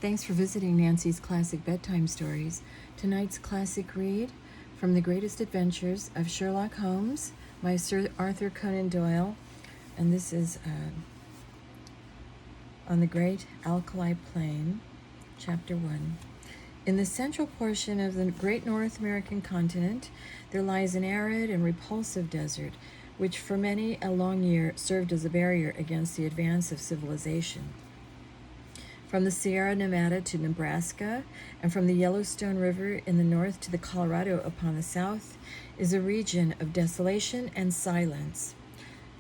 Thanks for visiting Nancy's Classic Bedtime Stories. Tonight's classic read from The Greatest Adventures of Sherlock Holmes by Sir Arthur Conan Doyle, and this is on the Great Alkali Plain, Chapter 1. In the central portion of the great North American continent, there lies an arid and repulsive desert, which for many a long year served as a barrier against the advance of civilization. From the Sierra Nevada to Nebraska, and from the Yellowstone River in the north to the Colorado upon the south, is a region of desolation and silence.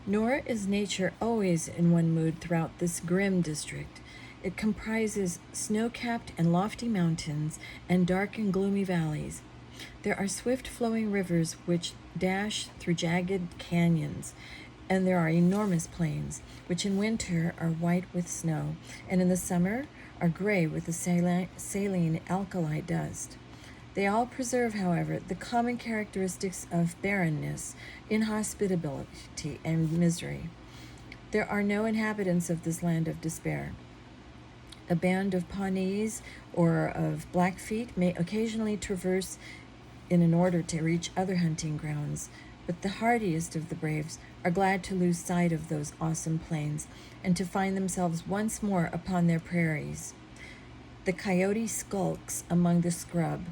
Nor is nature always in one mood throughout this grim district. It comprises snow-capped and lofty mountains and dark and gloomy valleys. There are swift-flowing rivers which dash through jagged canyons, and there are enormous plains, which in winter are white with snow, and in the summer are gray with the saline alkali dust. They all preserve, however, the common characteristics of barrenness, inhospitability, and misery. There are no inhabitants of this land of despair. A band of Pawnees or of Blackfeet may occasionally traverse in order to reach other hunting grounds, but the hardiest of the braves are glad to lose sight of those awesome plains and to find themselves once more upon their prairies. The coyote skulks among the scrub,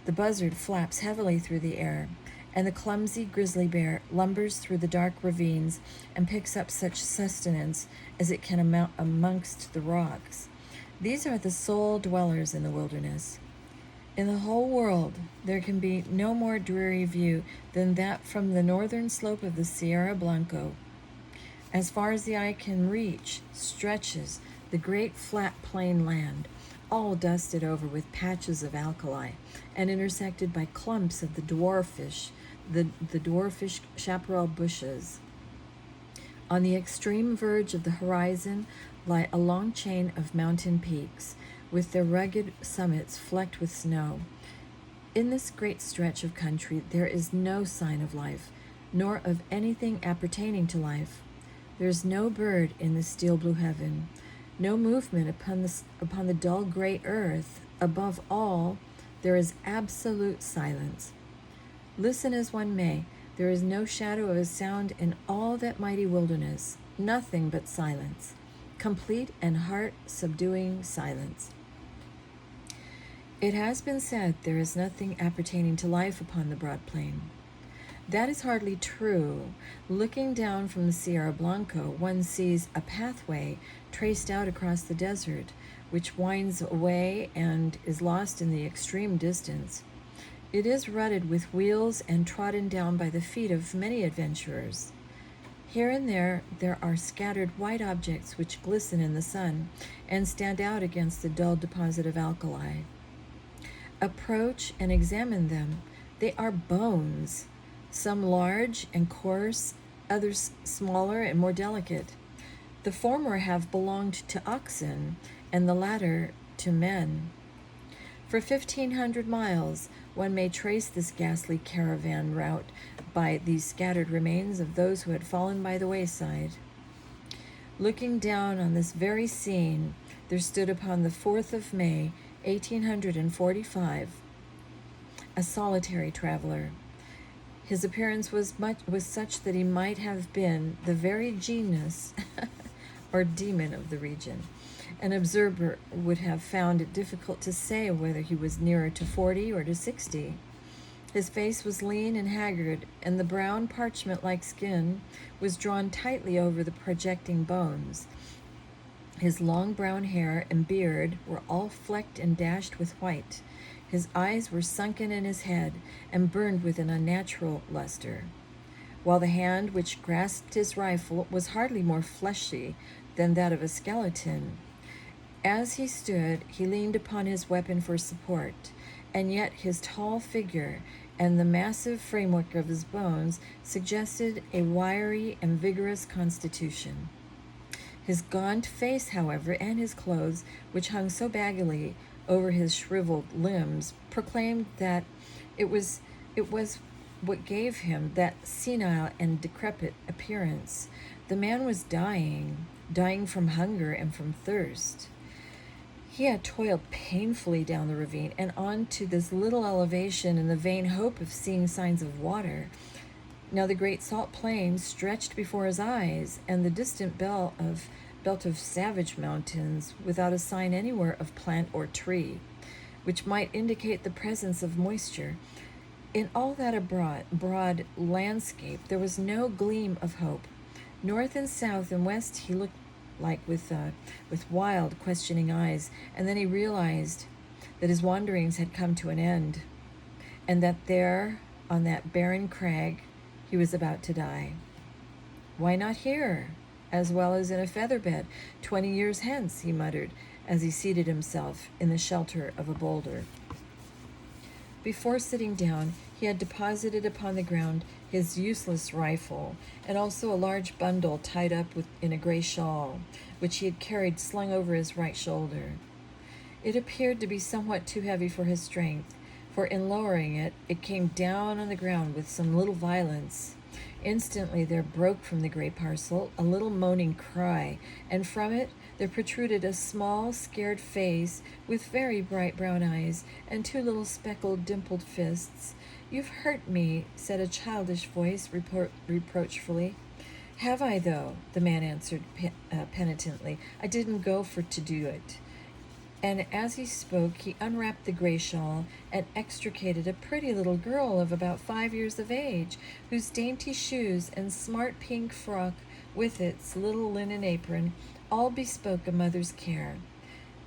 the buzzard flaps heavily through the air, and the clumsy grizzly bear lumbers through the dark ravines and picks up such sustenance as it can amongst the rocks. These are the sole dwellers in the wilderness. In the whole world, there can be no more dreary view than that from the northern slope of the Sierra Blanco. As far as the eye can reach, stretches the great flat plain land, all dusted over with patches of alkali, and intersected by clumps of the dwarfish chaparral bushes. On the extreme verge of the horizon lie a long chain of mountain peaks, with their rugged summits flecked with snow. In this great stretch of country there is no sign of life, nor of anything appertaining to life. There is no bird in the steel blue heaven, no movement upon the dull gray earth. Above all, there is absolute silence. Listen as one may, there is no shadow of a sound in all that mighty wilderness, nothing but silence, complete and heart-subduing silence. It has been said there is nothing appertaining to life upon the broad plain. That is hardly true. Looking down from the Sierra Blanco, one sees a pathway traced out across the desert, which winds away and is lost in the extreme distance. It is rutted with wheels and trodden down by the feet of many adventurers. Here and there are scattered white objects which glisten in the sun and stand out against the dull deposit of alkali. Approach and examine them. They are bones, some large and coarse, others smaller and more delicate. The former have belonged to oxen, and the latter to men. For 1,500 miles, one may trace this ghastly caravan route by these scattered remains of those who had fallen by the wayside. Looking down on this very scene, there stood upon the 4th of May, 1845, a solitary traveler. His appearance was such that he might have been the very genius or demon of the region. An observer would have found it difficult to say whether he was nearer to 40 or to 60. His face was lean and haggard, and the brown parchment-like skin was drawn tightly over the projecting bones. His long brown hair and beard were all flecked and dashed with white. His eyes were sunken in his head and burned with an unnatural luster, while the hand which grasped his rifle was hardly more fleshy than that of a skeleton. As he stood, he leaned upon his weapon for support, and yet his tall figure and the massive framework of his bones suggested a wiry and vigorous constitution. His gaunt face, however, and his clothes, which hung so baggily over his shriveled limbs, proclaimed that it was what gave him that senile and decrepit appearance. The man was dying from hunger and from thirst. He had toiled painfully down the ravine and on to this little elevation in the vain hope of seeing signs of water. Now the great salt plain stretched before his eyes, and the distant belt of savage mountains, without a sign anywhere of plant or tree, which might indicate the presence of moisture. In all that broad landscape, there was no gleam of hope. North and south and west he looked like with wild, questioning eyes, and then he realized that his wanderings had come to an end, and that there, on that barren crag, he was about to die. Why not here, as well as in a feather bed, 20 years hence, he muttered, as he seated himself in the shelter of a boulder. Before sitting down, he had deposited upon the ground his useless rifle, and also a large bundle tied up in a gray shawl, which he had carried slung over his right shoulder. It appeared to be somewhat too heavy for his strength, for in lowering it, it came down on the ground with some little violence. Instantly there broke from the gray parcel a little moaning cry, and from it there protruded a small, scared face with very bright brown eyes and two little speckled, dimpled fists. "You've hurt me," said a childish voice reproachfully. "Have I, though?" the man answered penitently. "I didn't go for to do it." And as he spoke, he unwrapped the gray shawl and extricated a pretty little girl of about 5 years of age, whose dainty shoes and smart pink frock, with its little linen apron, all bespoke a mother's care.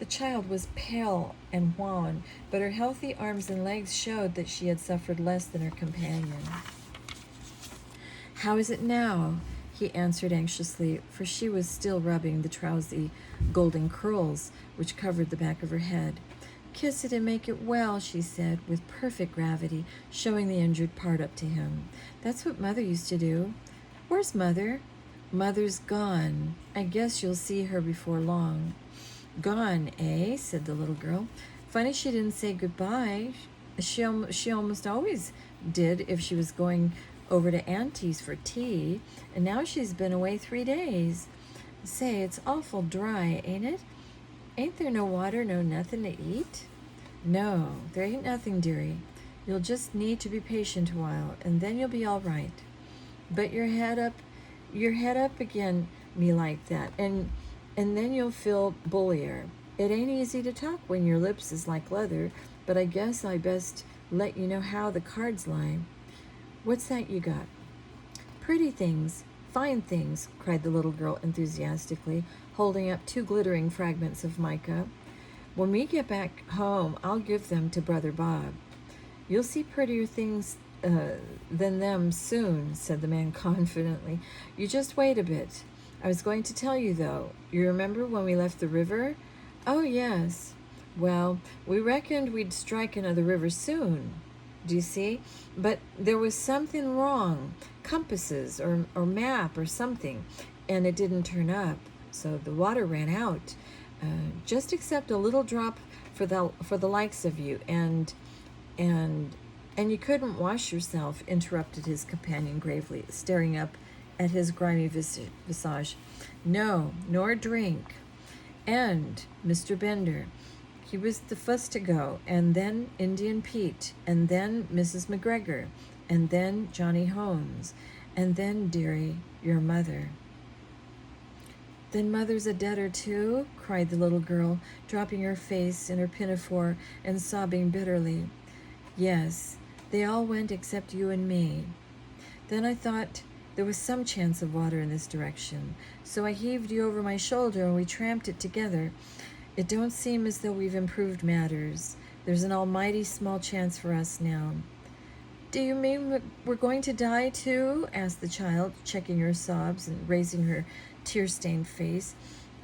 The child was pale and wan, but her healthy arms and legs showed that she had suffered less than her companion. "How is it now?" he answered anxiously, for she was still rubbing the frowsy golden curls which covered the back of her head. "Kiss it and make it well," she said, with perfect gravity, showing the injured part up to him. "That's what Mother used to do." "Where's Mother?" "Mother's gone. I guess you'll see her before long." "Gone, eh?" said the little girl. "Funny she didn't say goodbye. She almost always did if she was going over to Auntie's for tea, and now she's been away 3 days. Say, it's awful dry, ain't it? Ain't there no water, no nothing to eat?" "No, there ain't nothing, dearie. You'll just need to be patient a while, and then you'll be all right. But your head up again me like that, and then you'll feel bullier. It ain't easy to talk when your lips is like leather, but I guess I best let you know how the cards lie." "What's that you got?" "Pretty things, fine things," cried the little girl enthusiastically, holding up 2 glittering fragments of mica. "When we get back home, I'll give them to Brother Bob." "You'll see prettier things than them soon," said the man confidently. "You just wait a bit. I was going to tell you, though. You remember when we left the river?" "Oh, yes." "Well, we reckoned we'd strike another river soon. Do you see? But there was something wrong, compasses or map or something, and it didn't turn up. So the water ran out, just except a little drop for the likes of you, and you couldn't wash yourself," interrupted his companion gravely, staring up at his grimy visage. "No, nor drink. And Mr. Bender, he was the first to go, and then Indian Pete, and then Mrs. McGregor, and then Johnny Holmes, and then, dearie, your mother." "Then Mother's a debtor too?" cried the little girl, dropping her face in her pinafore and sobbing bitterly. "Yes, they all went except you and me. Then I thought there was some chance of water in this direction, so I heaved you over my shoulder and we tramped it together. It don't seem as though we've improved matters. There's an almighty small chance for us now." "Do you mean we're going to die too?" asked the child, checking her sobs and raising her tear-stained face.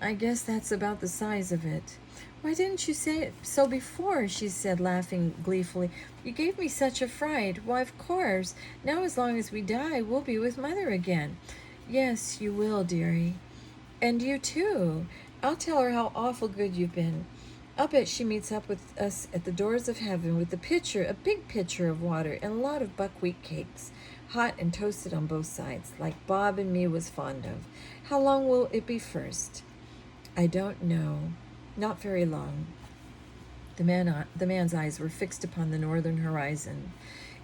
"I guess that's about the size of it." "Why didn't you say so before?" she said, laughing gleefully. "You gave me such a fright. Why, of course, now as long as we die, we'll be with Mother again." "Yes, you will, dearie. And you too. I'll tell her how awful good you've been. I'll bet she meets up with us at the doors of heaven with a big pitcher of water and a lot of buckwheat cakes, hot and toasted on both sides, like Bob and me was fond of. How long will it be first?" "I don't know." Not very long. The man's eyes were fixed upon the northern horizon.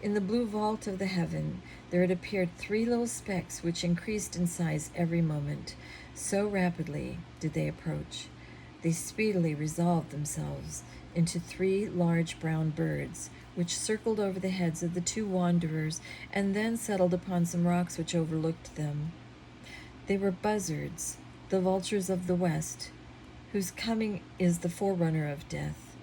In the blue vault of the heaven, there had appeared three little specks which increased in size every moment. So rapidly did they approach. They speedily resolved themselves into three large brown birds, which circled over the heads of the two wanderers and then settled upon some rocks which overlooked them. They were buzzards, the vultures of the west, whose coming is the forerunner of death.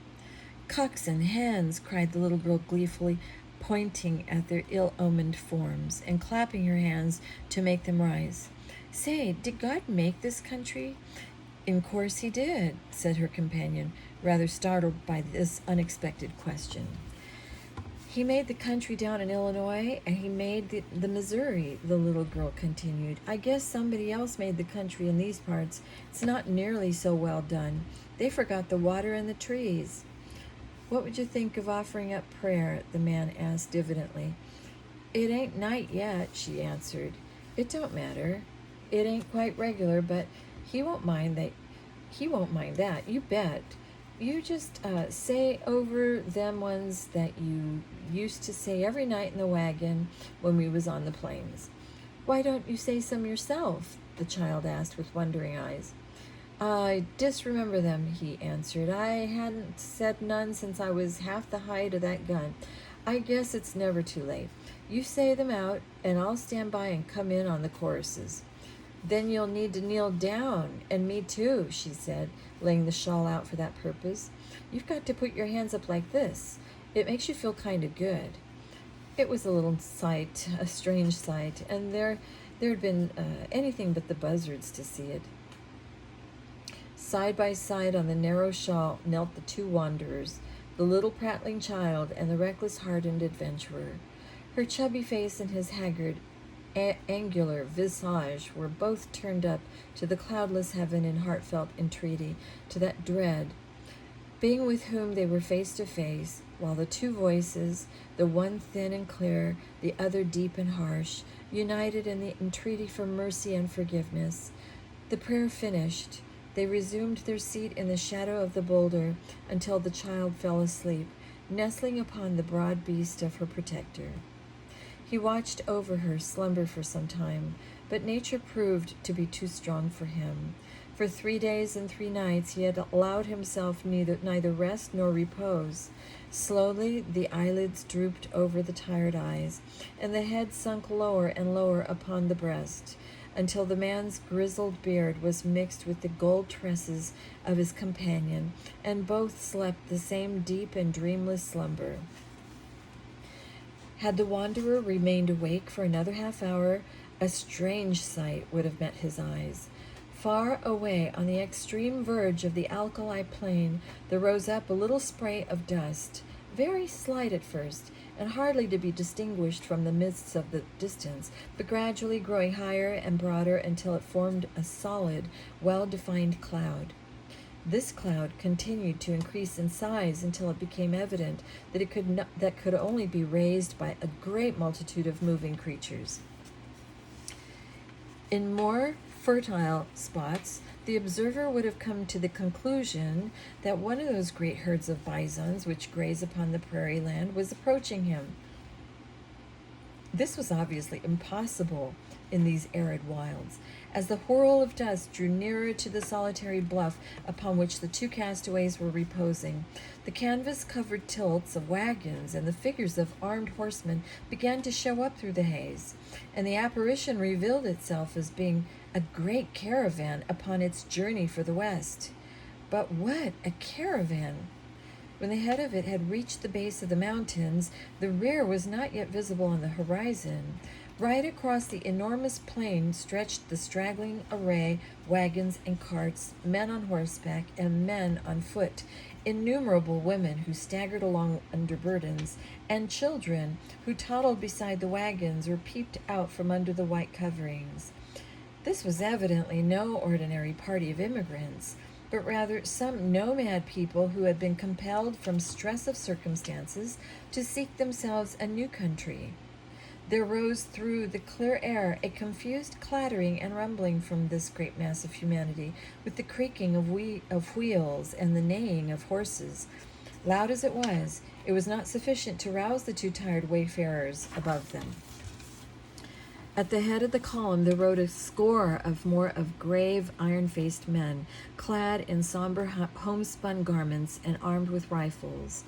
Cocks and hens, cried the little girl gleefully, pointing at their ill-omened forms and clapping her hands to make them rise. Say, did God make this country? In course he did, said her companion, rather startled by this unexpected question. He made the country down in Illinois, and he made the Missouri, the little girl continued. I guess somebody else made the country in these parts. It's not nearly so well done. They forgot the water and the trees. What would you think of offering up prayer? The man asked diffidently. It ain't night yet, she answered. It don't matter. It ain't quite regular, but he won't mind that. He won't mind that, you bet. You just say over them ones that you used to say every night in the wagon when we was on the plains. Why don't you say some yourself? The child asked with wondering eyes. I disremember them, he answered. I hadn't said none since I was half the height of that gun. I guess it's never too late. You say them out, and I'll stand by and come in on the choruses. Then you'll need to kneel down, and me too, she said, laying the shawl out for that purpose. You've got to put your hands up like this. It makes you feel kind of good. It was a little sight, a strange sight, and there'd been anything but the buzzards to see it. Side by side on the narrow shawl knelt the two wanderers, the little prattling child and the reckless-hearted adventurer. Her chubby face and his haggard, angular visage were both turned up to the cloudless heaven in heartfelt entreaty to that dread being with whom they were face to face, while the two voices, the one thin and clear, the other deep and harsh, united in the entreaty for mercy and forgiveness. The prayer finished, they resumed their seat in the shadow of the boulder until the child fell asleep, nestling upon the broad breast of her protector. He watched over her slumber for some time, but nature proved to be too strong for him. For 3 days and 3 nights he had allowed himself neither rest nor repose. Slowly the eyelids drooped over the tired eyes, and the head sunk lower and lower upon the breast, until the man's grizzled beard was mixed with the gold tresses of his companion, and both slept the same deep and dreamless slumber. Had the wanderer remained awake for another half-hour, a strange sight would have met his eyes. Far away on the extreme verge of the Alkali plain, there rose up a little spray of dust, very slight at first, and hardly to be distinguished from the mists of the distance, but gradually growing higher and broader until it formed a solid, well-defined cloud. This cloud continued to increase in size until it became evident that it could only be raised by a great multitude of moving creatures. In more fertile spots, the observer would have come to the conclusion that one of those great herds of bisons which graze upon the prairie land was approaching him. This was obviously impossible in these arid wilds. As the whirl of dust drew nearer to the solitary bluff upon which the two castaways were reposing, the canvas-covered tilts of wagons and the figures of armed horsemen began to show up through the haze, and the apparition revealed itself as being a great caravan upon its journey for the west. But what a caravan! When the head of it had reached the base of the mountains, the rear was not yet visible on the horizon. Right across the enormous plain stretched the straggling array, wagons and carts, men on horseback and men on foot, innumerable women who staggered along under burdens, and children who toddled beside the wagons or peeped out from under the white coverings. This was evidently no ordinary party of immigrants, but rather some nomad people who had been compelled from stress of circumstances to seek themselves a new country. There rose through the clear air a confused clattering and rumbling from this great mass of humanity, with the creaking of wheels and the neighing of horses. Loud as it was not sufficient to rouse the two tired wayfarers above them. At the head of the column there rode a score of more of grave, iron-faced men, clad in somber homespun garments and armed with rifles.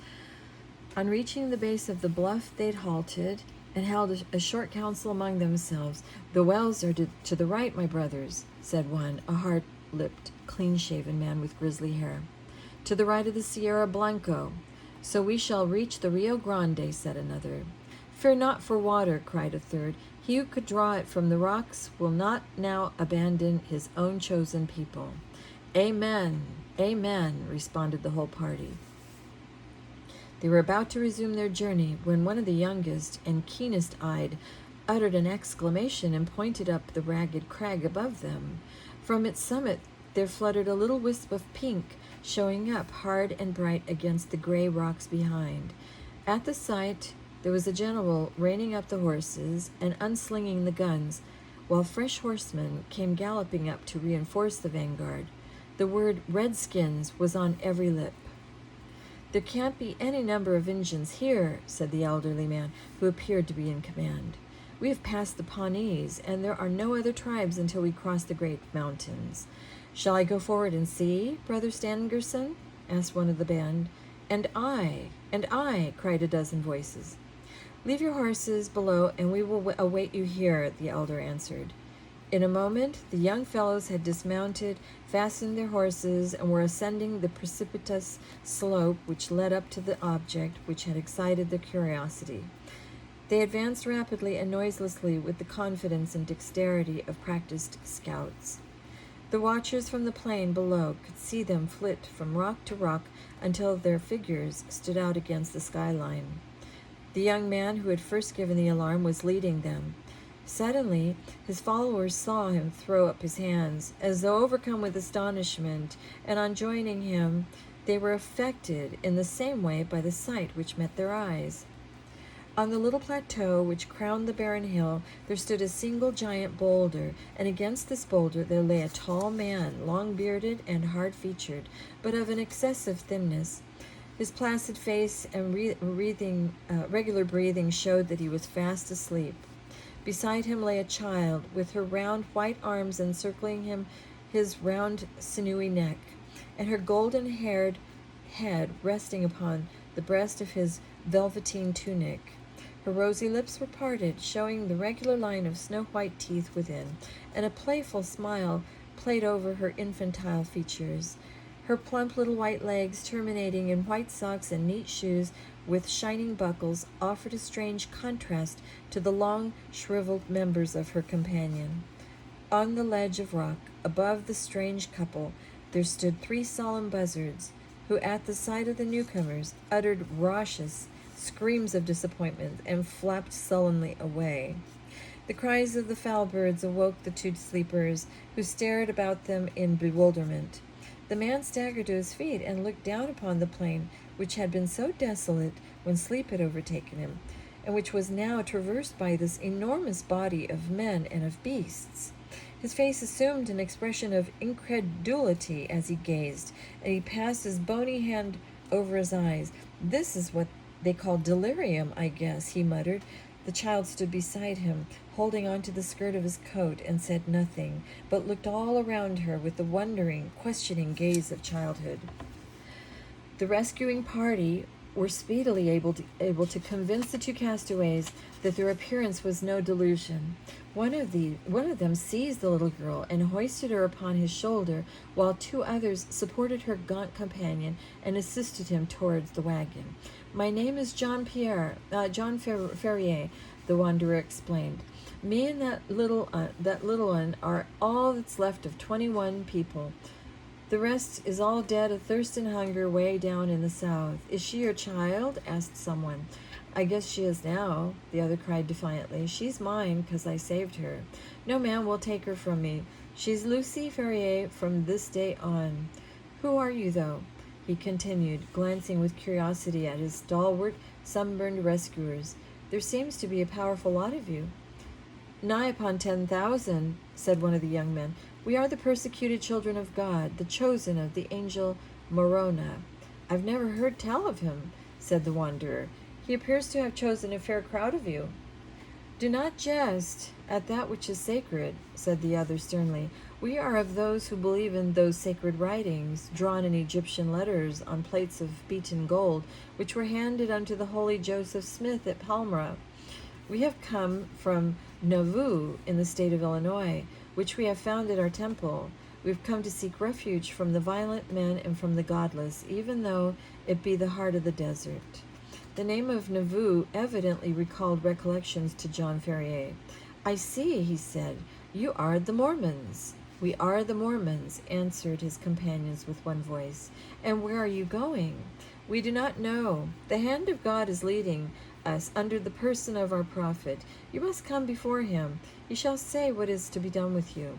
On reaching the base of the bluff, they'd halted and held a short council among themselves. "The wells are to the right, my brothers," said one, a hard-lipped, clean-shaven man with grizzly hair. "To the right of the Sierra Blanco." "So we shall reach the Rio Grande," said another. "Fear not for water," cried a third. "He who could draw it from the rocks will not now abandon his own chosen people." "Amen, amen," responded the whole party. They were about to resume their journey when one of the youngest and keenest-eyed uttered an exclamation and pointed up the ragged crag above them. From its summit there fluttered a little wisp of pink, showing up hard and bright against the gray rocks behind. At the sight, there was a general reining up the horses and unslinging the guns, while fresh horsemen came galloping up to reinforce the vanguard. The word "Redskins" was on every lip. "There can't be any number of Injuns here," said the elderly man, who appeared to be in command. "We have passed the Pawnees, and there are no other tribes until we cross the great mountains." "Shall I go forward and see, Brother Stangerson?" asked one of the band. And I," cried a dozen voices. "Leave your horses below, and we will await you here," the elder answered. In a moment, the young fellows had dismounted, fastened their horses, and were ascending the precipitous slope which led up to the object which had excited their curiosity. They advanced rapidly and noiselessly with the confidence and dexterity of practiced scouts. The watchers from the plain below could see them flit from rock to rock until their figures stood out against the skyline. The young man who had first given the alarm was leading them. Suddenly, his followers saw him throw up his hands, as though overcome with astonishment, and on joining him, they were affected in the same way by the sight which met their eyes. On the little plateau which crowned the barren hill, there stood a single giant boulder, and against this boulder there lay a tall man, long-bearded and hard-featured, but of an excessive thinness. His placid face and regular breathing showed that he was fast asleep. Beside him lay a child, with her round white arms encircling his round sinewy neck, and her golden-haired head resting upon the breast of his velveteen tunic. Her rosy lips were parted, showing the regular line of snow-white teeth within, and a playful smile played over her infantile features. Her plump little white legs, terminating in white socks and neat shoes with shining buckles, offered a strange contrast to the long, shriveled members of her companion. On the ledge of rock, above the strange couple, there stood 3 solemn buzzards, who, at the sight of the newcomers, uttered raucous screams of disappointment and flapped sullenly away. The cries of the fowl birds awoke the 2 sleepers, who stared about them in bewilderment. The man staggered to his feet and looked down upon the plain, which had been so desolate when sleep had overtaken him, and which was now traversed by this enormous body of men and of beasts. His face assumed an expression of incredulity as he gazed, and he passed his bony hand over his eyes. "This is what they call delirium, I guess," he muttered. The child stood beside him, holding on to the skirt of his coat, and said nothing, but looked all around her with the wondering, questioning gaze of childhood. The rescuing party were speedily able to convince the 2 castaways that their appearance was no delusion. One of them seized the little girl and hoisted her upon his shoulder, while 2 others supported her gaunt companion and assisted him towards the wagon. "My name is John Ferrier," the wanderer explained. "Me and that little one are all that's left of 21 people. The rest is all dead of thirst and hunger way down in the south." "Is she your child?" asked someone. "I guess she is now," the other cried defiantly. "She's mine, 'cause I saved her. No man will take her from me. She's Lucy Ferrier from this day on. Who are you, though?" he continued, glancing with curiosity at his stalwart, sunburned rescuers. There seems to be a powerful lot of you. Nigh upon 10,000, said one of the young men. We are the persecuted children of God, the chosen of the angel Moroni. I've never heard tell of him, said the wanderer. He appears to have chosen a fair crowd of you. Do not jest at that which is sacred, said the other sternly. We are of those who believe in those sacred writings, drawn in Egyptian letters on plates of beaten gold, which were handed unto the holy Joseph Smith at Palmyra. We have come from Nauvoo in the state of Illinois, which we have founded our temple. We have come to seek refuge from the violent men and from the godless, even though it be the heart of the desert. The name of Nauvoo evidently recalled recollections to John Ferrier. I see, he said, you are the Mormons. We are the Mormons, answered his companions with one voice. And where are you going? We do not know. The hand of God is leading us under the person of our prophet. You must come before him. He shall say what is to be done with you.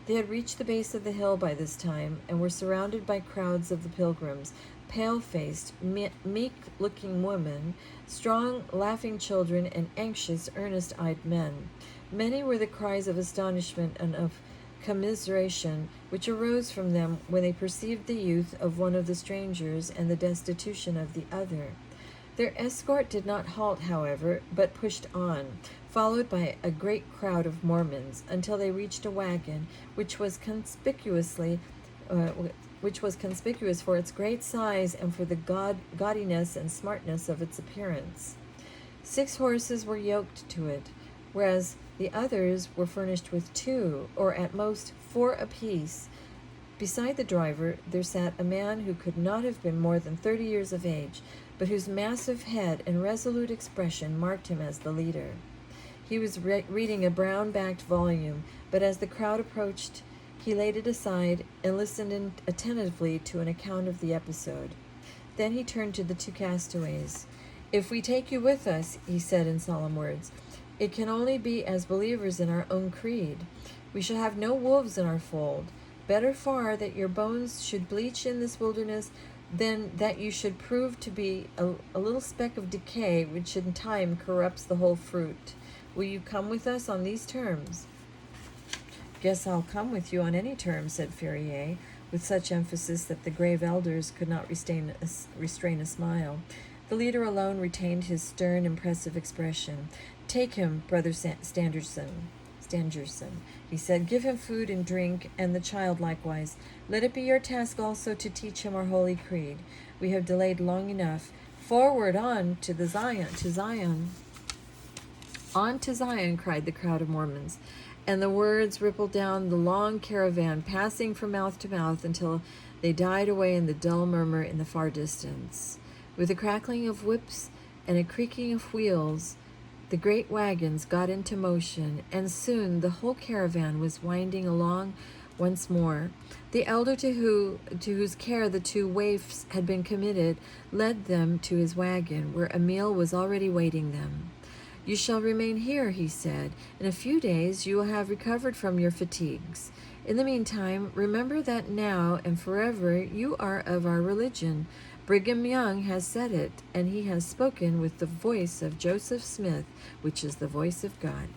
They had reached the base of the hill by this time, and were surrounded by crowds of the pilgrims, pale-faced, meek-looking women, strong, laughing children, and anxious, earnest-eyed men. Many were the cries of astonishment and of commiseration which arose from them when they perceived the youth of one of the strangers and the destitution of the other. Their escort did not halt, however, but pushed on, followed by a great crowd of Mormons, until they reached a wagon which was conspicuous for its great size and for the gaudiness and smartness of its appearance. 6 horses were yoked to it, whereas the others were furnished with 2, or at most 4 apiece. Beside the driver there sat a man who could not have been more than 30 years of age, but whose massive head and resolute expression marked him as the leader. He was reading a brown-backed volume, but as the crowd approached, he laid it aside and listened attentively to an account of the episode. Then he turned to the 2 castaways. If we take you with us, he said in solemn words, it can only be as believers in our own creed. We shall have no wolves in our fold. Better far that your bones should bleach in this wilderness than that you should prove to be a little speck of decay which in time corrupts the whole fruit. Will you come with us on these terms? Guess I'll come with you on any terms, said Ferrier, with such emphasis that the grave elders could not restrain a smile. The leader alone retained his stern, impressive expression. Take him, Brother Stangerson, he said. Give him food and drink, and the child likewise. Let it be your task also to teach him our holy creed. We have delayed long enough. Forward, on to Zion. On to Zion, cried the crowd of Mormons, and the words rippled down the long caravan, passing from mouth to mouth until they died away in the dull murmur in the far distance. With a crackling of whips and a creaking of wheels, the great wagons got into motion, and soon the whole caravan was winding along once more. The elder to whose care the 2 waifs had been committed led them to his wagon, where a meal was already waiting them. You shall remain here, he said. In a few days you will have recovered from your fatigues. In the meantime, remember that now and forever you are of our religion. Brigham Young has said it, and he has spoken with the voice of Joseph Smith, which is the voice of God.